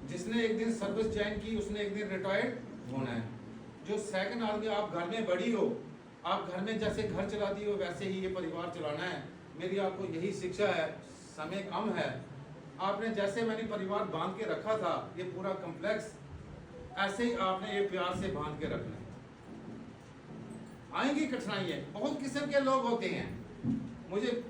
जिसने एक दिन सर्विस ज्वाइन की उसने एक दिन रिटायर्ड होना है। जो सेकंड आदमी, आप घर में बड़ी हो, आप घर में जैसे घर चलाती हो वैसे ही ये परिवार चलाना है। मेरी आपको यही शिक्षा है, समय कम है, आपने जैसे मैंने परिवार बांध के रखा था ये पूरा कम्प्लेक्स, ऐसे ही आपने ये प्यार से बांध के रखना है। आएंगी कठिनाइयाँ, बहुत किस्म के लोग होते हैं। मुझे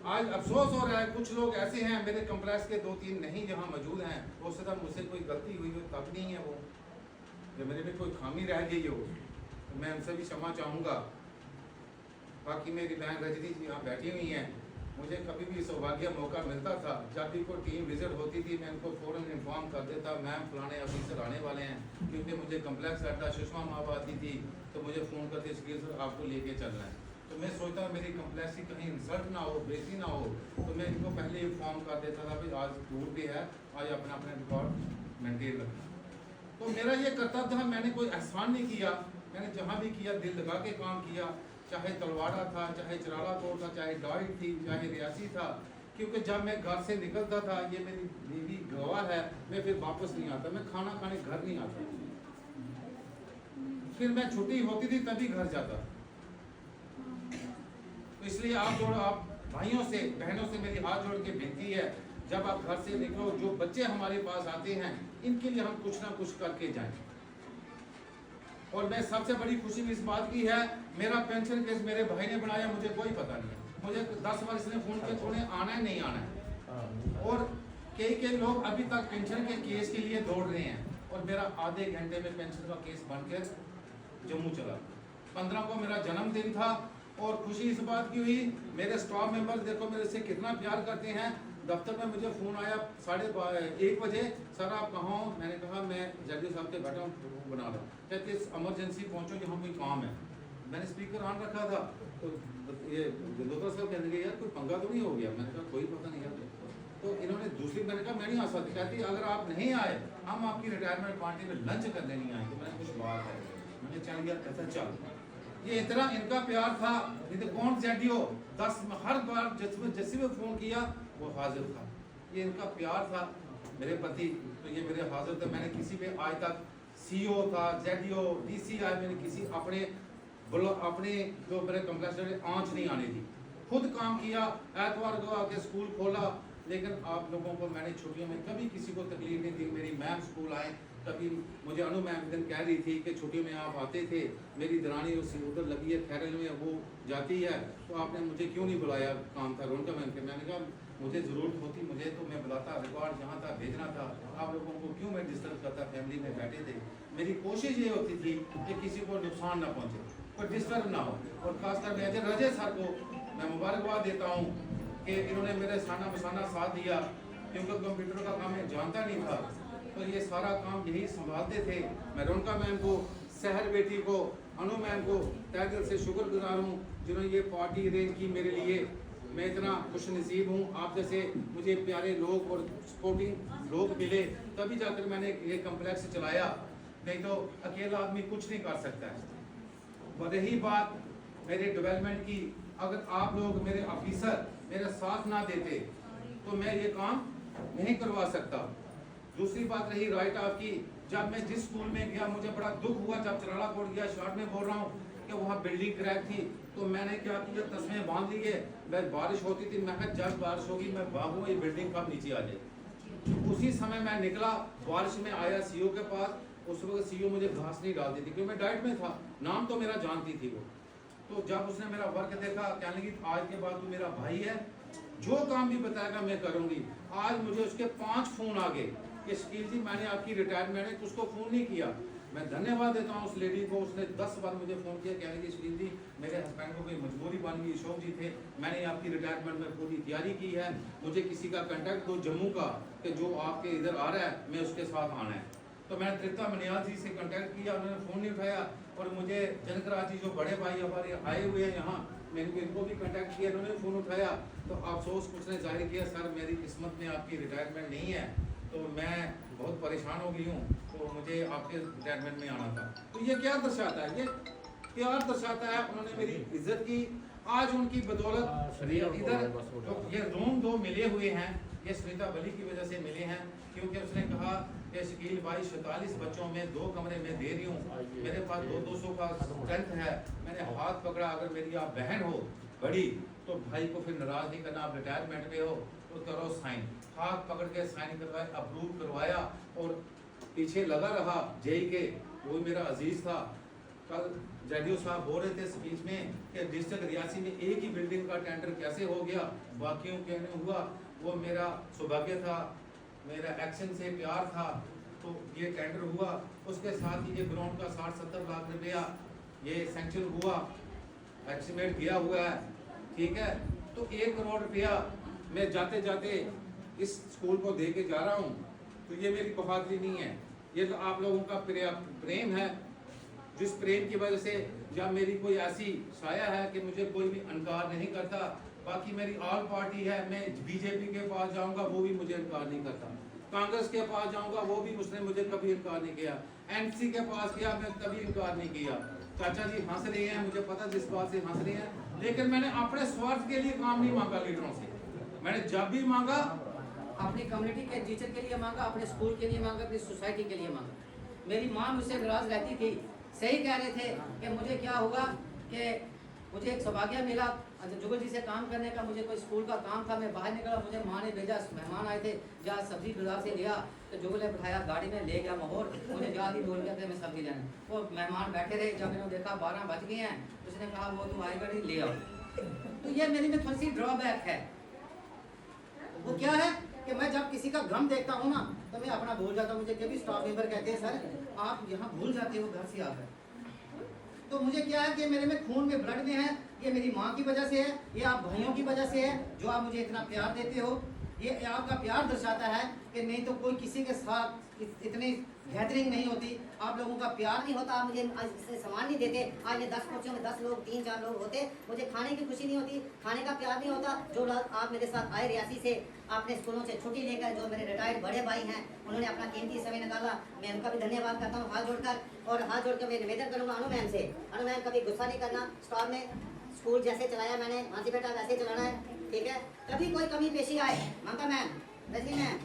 आज अफसोस हो रहा है कुछ लोग ऐसे हैं मेरे कम्प्लेक्स के 2-3 नहीं जहाँ मौजूद हैं, हो सकता मुझसे कोई गलती हुई हो तब नहीं है वो, जो मेरे में कोई खामी रह गई हो तो मैं उनसे भी क्षमा चाहूँगा। बाकी मेरी बहन रजनी जी यहाँ बैठी हुई हैं, मुझे कभी भी सौभाग्य मौका मिलता था, जब भी कोई टीम विजिट होती थी मैं उनको फ़ौरन इन्फॉर्म कर देता, मैम फलाने ऑफिसर आने वाले हैं, क्योंकि मुझे कम्प्लेक्स अड्डा सुषमा माँ आती थी तो मुझे फ़ोन करते शकील सर आपको लेके चलना है। तो मैं सोचता मेरी कम्प्लेक्स की कहीं इंसल्ट ना हो, बेइज्जती ना हो, तो मैं इनको पहले इन्फॉर्म कर देता था भाई आज टूर भी है, आज अपना अपना रिकॉर्ड मेंटेन रखना। तो मेरा ये कर्तव्य था, मैंने कोई एहसान नहीं किया, मैंने जहाँ भी किया दिल लगा के काम किया, चाहे तलवाड़ा था, चाहे चराला कोट था, चाहे डाइट थी, चाहे रियासी था, क्योंकि जब मैं घर से निकलता था, ये मेरी बीवी गवाह है, मैं फिर वापस नहीं आता, मैं खाना खाने घर नहीं आता, फिर मैं छुट्टी होती थी तभी घर जाता। तो इसलिए आप भाइयों से बहनों से मेरी हाथ जोड़ के विनती है, जब आप घर से निकलो, जो बच्चे हमारे पास आते हैं इनके लिए हम कुछ ना कुछ करके जाएं। और मैं सबसे बड़ी खुशी भी इस बात की है, मेरा पेंशन केस मेरे भाई ने बनाया, मुझे कोई पता नहीं है, मुझे 10 बार इसने फोन किया थोड़े आना है नहीं आना है, और कई लोग अभी तक पेंशन के केस के लिए दौड़ रहे हैं, और मेरा आधे घंटे में पेंशन का केस बनकर जम्मू चला। 15 को मेरा जन्मदिन था, और खुशी इस बात की हुई, मेरे स्टाफ मेंबर देखो मेरे से कितना प्यार करते हैं। दफ्तर में मुझे फ़ोन आया 1:30 बजे, सर आप कहाँ हो? मैंने कहा मैं जल्दी साहब के बैठा हूँ बना रहा हूँ। कहते इमरजेंसी पहुँचो, यहाँ कोई काम है। मैंने स्पीकर ऑन रखा था, तो ये दिलोत्रा साहब कहने लगे यार कोई पंगा तो नहीं हो गया? मैंने कहा कोई पता नहीं है। तो इन्होंने दूसरी, मैंने कहा मैं नहीं आ सकती, कहती अगर आप नहीं आए हम आपकी रिटायरमेंट पार्टी में लंच करने नहीं आएंगे। मैंने कुछ बात है, मैंने चल यार कैसा चल, ये इतना इनका प्यार था। नहीं तो कौन जेडीओ 10 हर बार जैसे भी फोन किया वो हाजिर था, ये इनका प्यार था मेरे प्रति, तो ये मेरे हाजिर थे। मैंने किसी पे आज तक सीईओ था, जेडीओ, डीसीआई, मैंने किसी अपने जो मेरे कम्प्लेक्स आंच नहीं आने दी, खुद काम किया। एतवार को आके स्कूल खोला, लेकिन आप लोगों को मैंने छुट्टियों में कभी किसी को तकलीफ नहीं दी। मेरी मैम स्कूल आए, कभी मुझे अनु मैम दिन कह रही थी कि छुट्टियों में आप आते थे, मेरी दरानी उधर लगी है खैरल में, वो जाती है, तो आपने मुझे क्यों नहीं बुलाया? काम था रोनका मैम के। मैंने कहा मुझे ज़रूरत होती मुझे तो मैं बुलाता, रिकॉर्ड जहाँ था भेजना था, आप लोगों को क्यों मैं डिस्टर्ब करता? फैमिली में बैठे थे। मेरी कोशिश ये होती थी कि किसी को नुकसान ना पहुँचे, कोई डिस्टर्ब ना हो। और खासकर मैं रजे सर को मैं मुबारकबाद देता हूँ कि इन्होंने मेरे साना बसाना साथ दिया, क्योंकि कंप्यूटर का काम मैं जानता नहीं था, तो ये सारा काम यही संभालते थे। मैं रोनका मैम को, सहर बेटी को, अनु मैम को तहे दिल से शुक्रगुजार हूँ जिन्होंने ये पार्टी अरेंज की मेरे लिए। मैं इतना खुश नसीब हूँ, आप जैसे मुझे प्यारे लोग और सपोर्टिंग लोग मिले, तभी जाकर मैंने ये कम्प्लेक्स चलाया, नहीं तो अकेला आदमी कुछ नहीं कर सकता है। रही बात मेरे डेवलपमेंट की, अगर आप लोग मेरे ऑफिसर मेरा साथ ना देते तो मैं ये काम नहीं करवा सकता। दूसरी बात रही राइट आपकी, जब मैं जिस स्कूल में गया मुझे बड़ा दुख हुआ, जब चराला कोट गया, शॉर्ट में बोल रहा हूँ कि वहाँ बिल्डिंग क्रैक थी, तो मैंने क्या किया, तस्में बांध लिए। मैं बारिश होती थी, मैं कहा जब बारिश होगी मैं भागूँ, ये बिल्डिंग कब नीचे आ जाए। उसी समय मैं निकला, बारिश में आया सीईओ के पास। उस वक्त सीईओ मुझे घास नहीं डालती थी क्योंकि मैं डाइट में था, नाम तो मेरा जानती थी वो। तो जब उसने मेरा वर्क देखा, कहने लगी आज के बाद तू मेरा भाई है, जो काम भी बताएगा मैं करूँगी। आज मुझे उसके 5 फ़ोन आ गए कि शकील जी मैंने आपकी रिटायरमेंट है, उसको फ़ोन नहीं किया। मैं धन्यवाद देता हूँ उस लेडी को, उसने 10 बार मुझे फ़ोन किया, कहने की शकील जी मेरे हस्बैंड को कोई मजबूरी बन गई, अशोक जी थे, मैंने आपकी रिटायरमेंट में पूरी तैयारी की है, मुझे किसी का कंटेक्ट दो जम्मू का कि जो आपके इधर आ रहा है मैं उसके साथ आना है। तो मैंने तृप्ता मनियाल जी से कंटेक्ट किया, उन्होंने फ़ोन नहीं उठाया। और मुझे जनकराज जी जो बड़े भाई हमारे आए हुए हैं यहाँ, मैंने इनको भी कंटेक्ट किया, उन्होंने फ़ोन उठाया। तो अफसोस कुछ ने जाहिर किया, सर मेरी किस्मत में आपकी रिटायरमेंट नहीं है, तो मैं बहुत परेशान हो गई हूँ, तो मुझे आपके रिटायरमेंट में आना था। तो ये क्या दर्शाता है? ये प्यार दर्शाता है, उन्होंने मेरी इज्जत की। आज उनकी बदौलत इधर तो ये रूम 2 मिले हुए हैं, ये सुनीता बली की वजह से मिले हैं, क्योंकि उसने कहा कि शकील भाई 47 बच्चों में 2 कमरे में दे रही हूँ, मेरे पास 200 का स्ट्रेंथ है। मैंने हाथ पकड़ा, अगर मेरी आप बहन हो बड़ी तो भाई को फिर नाराज नहीं करना, आप रिटायरमेंट पे हो तो करो साइन। हाथ पकड़ के साइन करवाए, अप्रूव करवाया और पीछे लगा रहा जेई के, वो मेरा अजीज था। कल जेडीओ साहब बोल रहे थे स्पीच में कि डिस्ट्रिक्ट रियासी में एक ही बिल्डिंग का टेंडर कैसे हो गया, बाकियों के नहीं हुआ। वो मेरा सौभाग्य था, मेरा एक्शन से प्यार था, तो ये टेंडर हुआ। उसके साथ ही ये ग्राउंड का 60-70 लाख रुपया ये सैंक्शन हुआ, एस्टिमेट किया हुआ है, ठीक है। तो 1 करोड़ रुपया मैं जाते जाते इस स्कूल को दे के जा रहा हूँ। तो ये मेरी बहादुरी नहीं है, ये तो आप लोगों का प्रेम है, जिस प्रेम की वजह से जब मेरी कोई ऐसी साया है कि मुझे कोई भी इनकार नहीं करता। बाकी मेरी ऑल पार्टी है, मैं बीजेपी के पास जाऊंगा वो भी मुझे इनकार नहीं करता, कांग्रेस के पास जाऊंगा वो भी उसने मुझे कभी इनकार नहीं किया, एनसी के पास गया मैं कभी इनकार नहीं किया। चाचा जी हंस रहे हैं, मुझे पता जिस बात से हंस रहे हैं, लेकिन मैंने अपने स्वार्थ के लिए काम नहीं मांगा लीडरों से। मैंने जब भी मांगा अपनी कम्युनिटी के टीचर के लिए मांगा, अपने स्कूल के लिए मांगा, अपनी सोसाइटी के लिए मांगा। मेरी माँ मुझसे नाराज रहती थी, सही कह रहे थे कि मुझे क्या होगा कि मुझे एक सौभाग्य मिला जुगल जी से काम करने का। मुझे कोई स्कूल का काम था, मैं बाहर निकला, मुझे माँ ने भेजा, मेहमान आए थे, जहाँ सब्जी बाजार से लिया तो जुगल ने बिठाया, गाड़ी में ले गया माहौल, मुझे याद ही बोल गया कि मैं सब्जी लेना। वो मेहमान बैठे रहे, जब मैंने देखा 12 बज गए हैं, उसने कहा वो तुम आएगा नहीं, ले आओ। तो ये मेरी में थोड़ी सी ड्रॉबैक है। वो क्या है कि मैं जब किसी का गम देखता हूँ ना तो मैं अपना भूल जाता हूँ। मुझे कभी स्टाफ मेंबर कहते हैं सर आप यहाँ भूल जाते हो घर से आकर। तो मुझे क्या है कि मेरे में खून में ब्लड में है, ये मेरी माँ की वजह से है, ये आप भाइयों की वजह से है जो आप मुझे इतना प्यार देते हो। ये आपका प्यार दर्शाता है कि नहीं तो कोई किसी के साथ इतनी गैदरिंग नहीं होती। आप लोगों का प्यार नहीं होता, मुझे इससे सामान नहीं देते। आज ये 10 कुर्सियों में 10 लोग 3-4 लोग होते, मुझे खाने की खुशी नहीं होती, खाने का प्यार नहीं होता। जो लोग आप मेरे साथ आए रियासी से, आपने स्कूलों से छुट्टी लेकर, जो मेरे रिटायर्ड बड़े भाई हैं उन्होंने अपना कीमती समय निकाला, मैं उनका भी धन्यवाद करता हूँ हाथ जोड़कर। और हाथ जोड़कर मैं निवेदन करूँगा अनु मैम से, अनु मैम कभी गुस्सा नहीं करना। स्टॉल में स्कूल जैसे चलाया मैंने, मानसी बेटा वैसे चलाना है, ठीक है। कभी कोई कमी पेशी आए, ममता मैम, रजनी मैम,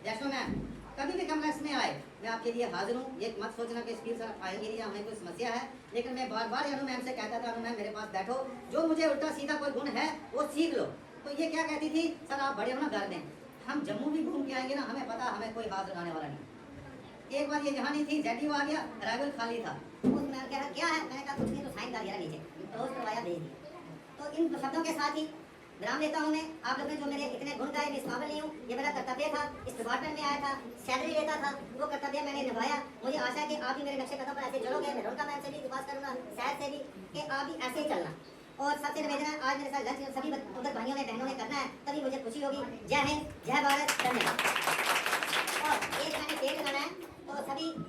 जैसो मैम, कभी भी कम्प्लेक्स में आए, मैं आपके लिए हाजिर हूँ। ये मत सोचना कि स्पीड सर आएंगे या हमें कोई समस्या है, लेकिन मैं बार बार अनु मैम से कहता था, अनु मैम मेरे पास बैठो, जो मुझे उल्टा सीधा कोई गुण है वो सीख लो। तो ये क्या कहती थी, सर आप बड़े हो ना घर में, हम जम्मू भी घूम के आएंगे ना, हमें पता हमें कोई हाथ लगाने वाला नहीं। एक बार ये यहाँ नहीं थी, जेडीओ आ गया, अराइवल खाली था, उसने कहा क्या है, मैंने कहा कुछ नहीं, तो साइन कर दिया नीचे, रोज करवाया भेज दिया। तो इन शब्दों के साथ ही विराम लेता हूँ मैं। आप लोगों ने जो मेरे इतने गुण गाए, मैं इस काबिल नहीं हूँ, ये मेरा कर्तव्य था। इस डिपार्टमेंट में आया था, सैलरी लेता था, वो कर्तव्य मैंने निभाया। मुझे आशा है कि आप भी मेरे नक्शे कदम पर ऐसे चलोगे। मैं रोनका मैम से भी विश्वास करूँगा, शायद से भी, कि आप भी ऐसे ही चलना। और सबसे निवेदन है, आज मेरे साथ लंच सभी उधर भाइयों ने बहनों ने करना है, तभी मुझे खुशी होगी। जय हिंद, जय भारत, धन्यवाद। और एक मैंने पेड़ लगाना है, तो सभी